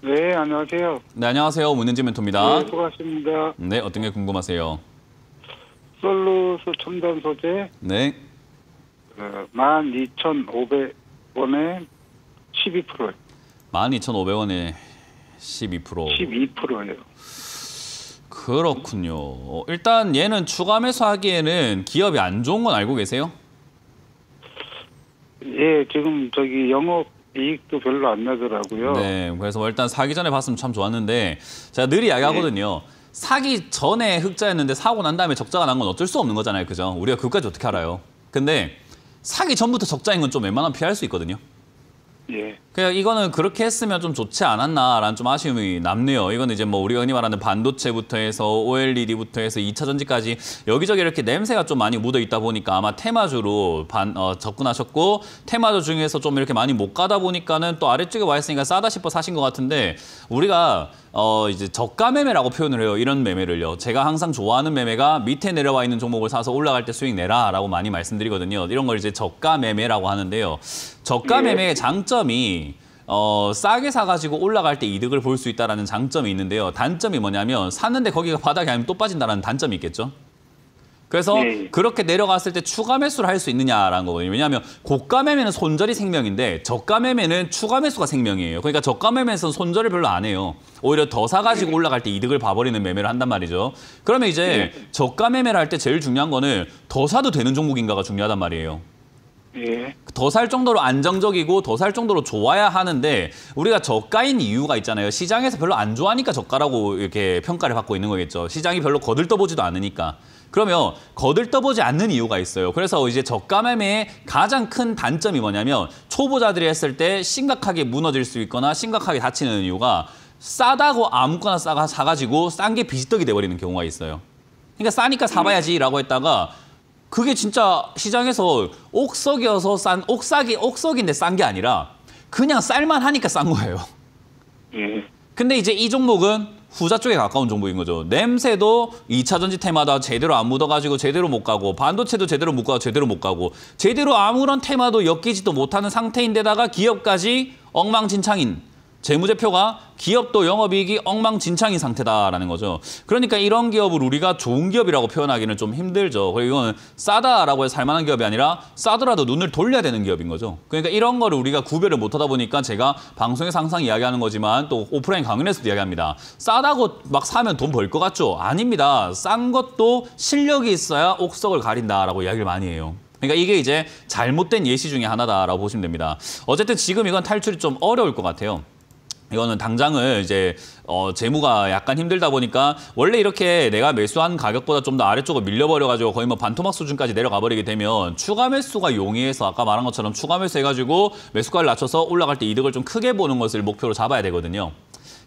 네, 안녕하세요. 네, 안녕하세요. 문현지 멘토입니다. 네, 수고하십니다. 네, 어떤 게 궁금하세요? 솔루스 첨단 소재 네, 12,500원에 12%예요. 12,500원에 12%. 12%예요. 그렇군요. 일단 얘는 추가 매수하기에는 기업이 안 좋은 건 알고 계세요? 예, 지금 영업 이익도 별로 안 나더라고요. 네, 그래서 일단 사기 전에 봤으면 참 좋았는데 제가 늘 이야기하거든요. 사기 전에 흑자였는데 사고 난 다음에 적자가 난 건 어쩔 수 없는 거잖아요. 그죠? 우리가 그것까지 어떻게 알아요? 근데 사기 전부터 적자인 건 좀 웬만하면 피할 수 있거든요. 예. 그냥 이거는 그렇게 했으면 좀 좋지 않았나라는 좀 아쉬움이 남네요. 이거는 이제 뭐 우리가 흔히 말하는 반도체부터 해서 OLED부터 해서 2차 전지까지 여기저기 이렇게 냄새가 좀 많이 묻어 있다 보니까 아마 테마주로 접근하셨고 테마주 중에서 좀 이렇게 많이 못 가다 보니까는 또 아래쪽에 와 있으니까 싸다 싶어 사신 것 같은데 우리가 이제 저가 매매라고 표현을 해요. 이런 매매를요. 제가 항상 좋아하는 매매가 밑에 내려와 있는 종목을 사서 올라갈 때 수익 내라라고 많이 말씀드리거든요. 이런 걸 이제 저가 매매라고 하는데요. 저가 매매의 장점이 싸게 사가지고 올라갈 때 이득을 볼 수 있다는 장점이 있는데요. 단점이 뭐냐면 샀는데 거기가 바닥이 아니면 또 빠진다는 단점이 있겠죠. 그래서 그렇게 내려갔을 때 추가 매수를 할 수 있느냐라는 거거든요. 왜냐하면 고가 매매는 손절이 생명인데 저가 매매는 추가 매수가 생명이에요. 그러니까 저가 매매에서는 손절을 별로 안 해요. 오히려 더 사가지고 올라갈 때 이득을 봐버리는 매매를 한단 말이죠. 그러면 이제 저가 매매를 할 때 제일 중요한 거는 더 사도 되는 종목인가가 중요하단 말이에요. 예. 더 살 정도로 안정적이고 더 살 정도로 좋아야 하는데 우리가 저가인 이유가 있잖아요. 시장에서 별로 안 좋아하니까 저가라고 이렇게 평가를 받고 있는 거겠죠. 시장이 별로 거들떠보지도 않으니까. 그러면 거들떠보지 않는 이유가 있어요. 그래서 이제 저가 매매의 가장 큰 단점이 뭐냐면 초보자들이 했을 때 심각하게 무너질 수 있거나 심각하게 다치는 이유가 싸다고 아무거나 사가지고 싼 게 비지떡이 돼버리는 경우가 있어요. 그러니까 싸니까 사봐야지라고 했다가 그게 진짜 시장에서 옥석이어서 옥석인데 싼 게 아니라 그냥 쌀만하니까 싼 거예요. 예. 근데 이제 이 종목은 후자 쪽에 가까운 종목인 거죠. 냄새도 2차 전지 테마다 제대로 안 묻어가지고 제대로 못 가고 반도체도 제대로 못 가고 제대로 못 가고 제대로 아무런 테마도 엮이지도 못하는 상태인데다가 기업까지 엉망진창인 재무제표가 기업도 영업이익이 엉망진창인 상태다라는 거죠. 그러니까 이런 기업을 우리가 좋은 기업이라고 표현하기는 좀 힘들죠. 그리고 이거는 싸다라고 해서 살만한 기업이 아니라 싸더라도 눈을 돌려야 되는 기업인 거죠. 그러니까 이런 거를 우리가 구별을 못하다 보니까 제가 방송에서 항상 이야기하는 거지만 또 오프라인 강연에서도 이야기합니다. 싸다고 막 사면 돈 벌 것 같죠? 아닙니다. 싼 것도 실력이 있어야 옥석을 가린다라고 이야기를 많이 해요. 그러니까 이게 이제 잘못된 예시 중에 하나다라고 보시면 됩니다. 어쨌든 지금 이건 탈출이 좀 어려울 것 같아요. 이거는 당장을 이제 재무가 약간 힘들다 보니까 원래 이렇게 내가 매수한 가격보다 좀 더 아래쪽으로 밀려버려가지고 거의 뭐 반토막 수준까지 내려가 버리게 되면 추가 매수가 용이해서 아까 말한 것처럼 추가 매수해가지고 매수가를 낮춰서 올라갈 때 이득을 좀 크게 보는 것을 목표로 잡아야 되거든요.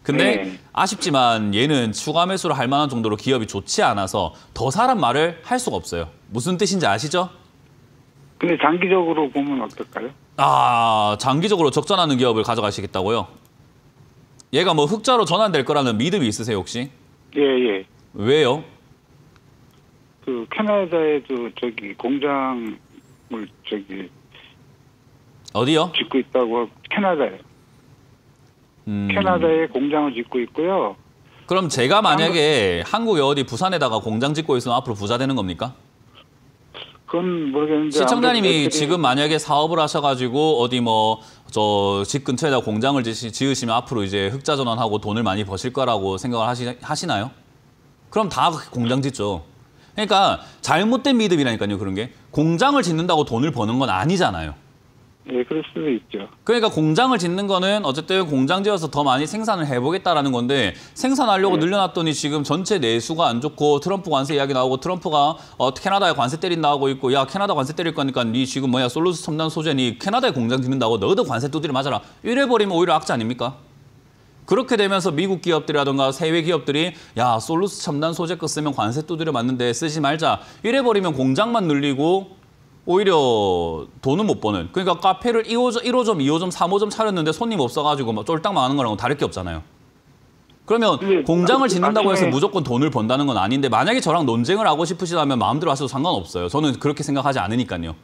근데 아쉽지만 얘는 추가 매수를 할 만한 정도로 기업이 좋지 않아서 더 사란 말을 할 수가 없어요. 무슨 뜻인지 아시죠? 근데 장기적으로 보면 어떨까요? 장기적으로 적전하는 기업을 가져가시겠다고요? 얘가 뭐 흑자로 전환될 거라는 믿음이 있으세요, 혹시? 예. 왜요? 그 캐나다에도 공장을 어디요? 짓고 있다고 캐나다에. 캐나다에 공장을 짓고 있고요. 그럼 제가 만약에 한국의 어디 부산에다가 공장 짓고 있으면 앞으로 부자 되는 겁니까? 그건 모르겠는데 시청자님이 지금 만약에 사업을 하셔가지고 어디 뭐 집 근처에다 공장을 지으시면 앞으로 이제 흑자 전환하고 돈을 많이 버실 거라고 생각을 하시나요? 그럼 다 공장 짓죠. 그러니까 잘못된 믿음이라니까요, 그런 게. 공장을 짓는다고 돈을 버는 건 아니잖아요. 예, 그럴 수도 있죠. 그러니까 공장을 짓는 거는 어쨌든 공장 지어서 더 많이 생산을 해보겠다라는 건데 생산하려고 늘려놨더니 지금 전체 내수가 안 좋고 트럼프 관세 이야기 나오고 트럼프가 캐나다에 관세 때린다 하고 있고 야 캐나다 관세 때릴 거니까 니 지금 솔루스 첨단 소재 니 캐나다에 공장 짓는다고 너도 관세 두드려 맞아라. 이래버리면 오히려 악재 아닙니까? 그렇게 되면서 미국 기업들이라든가 해외 기업들이 야 솔루스 첨단 소재 거 쓰면 관세 두드려 맞는데 쓰지 말자. 이래버리면 공장만 늘리고 오히려 돈은 못 버는. 그러니까 카페를 1호점, 2호점, 3호점 차렸는데 손님 없어가지고 막 쫄딱 망하는 거랑 다를 게 없잖아요. 그러면 공장을 짓는다고 해서 무조건 돈을 번다는 건 아닌데 만약에 저랑 논쟁을 하고 싶으시다면 마음대로 하셔도 상관없어요. 저는 그렇게 생각하지 않으니까요.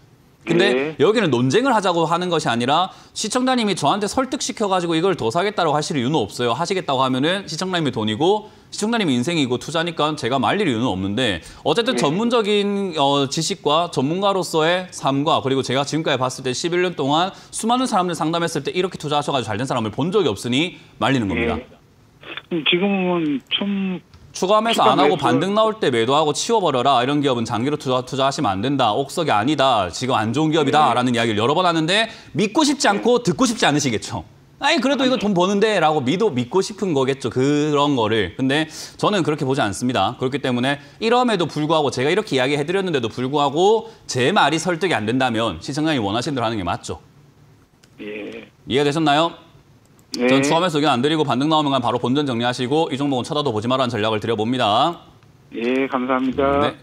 근데 네. 여기는 논쟁을 하자고 하는 것이 아니라 시청자님이 저한테 설득시켜가지고 이걸 더 사겠다고 하실 이유는 없어요. 하시겠다고 하면은 시청자님의 돈이고 시청자님의 인생이고 투자니까 제가 말릴 이유는 없는데 어쨌든 전문적인 지식과 전문가로서의 삶과 그리고 제가 지금까지 봤을 때 11년 동안 수많은 사람들 상담했을 때 이렇게 투자하셔가지고 잘 된 사람을 본 적이 없으니 말리는 겁니다. 지금은 좀 추가 매수 추가 안 하고 매수- 반등 나올 때 매도하고 치워버려라. 이런 기업은 장기로 투자하시면 안 된다. 옥석이 아니다. 지금 안 좋은 기업이다. 라는 이야기를 여러 번 하는데 믿고 싶지 않고 듣고 싶지 않으시겠죠. 아니 그래도 이거 돈 버는데 라고 믿고 싶은 거겠죠. 그런 거를. 근데 저는 그렇게 보지 않습니다. 그렇기 때문에 이럼에도 불구하고 제가 이렇게 이야기해드렸는데도 불구하고 제 말이 설득이 안 된다면 시청자님이 원하시는 대로 하는 게 맞죠. 예. 이해가 되셨나요? 네. 전 추가 매수 의견 안 드리고 반등 나오면 그냥 바로 본전 정리하시고 이 종목은 쳐다도 보지 말라는 전략을 드려봅니다. 예, 감사합니다. 네.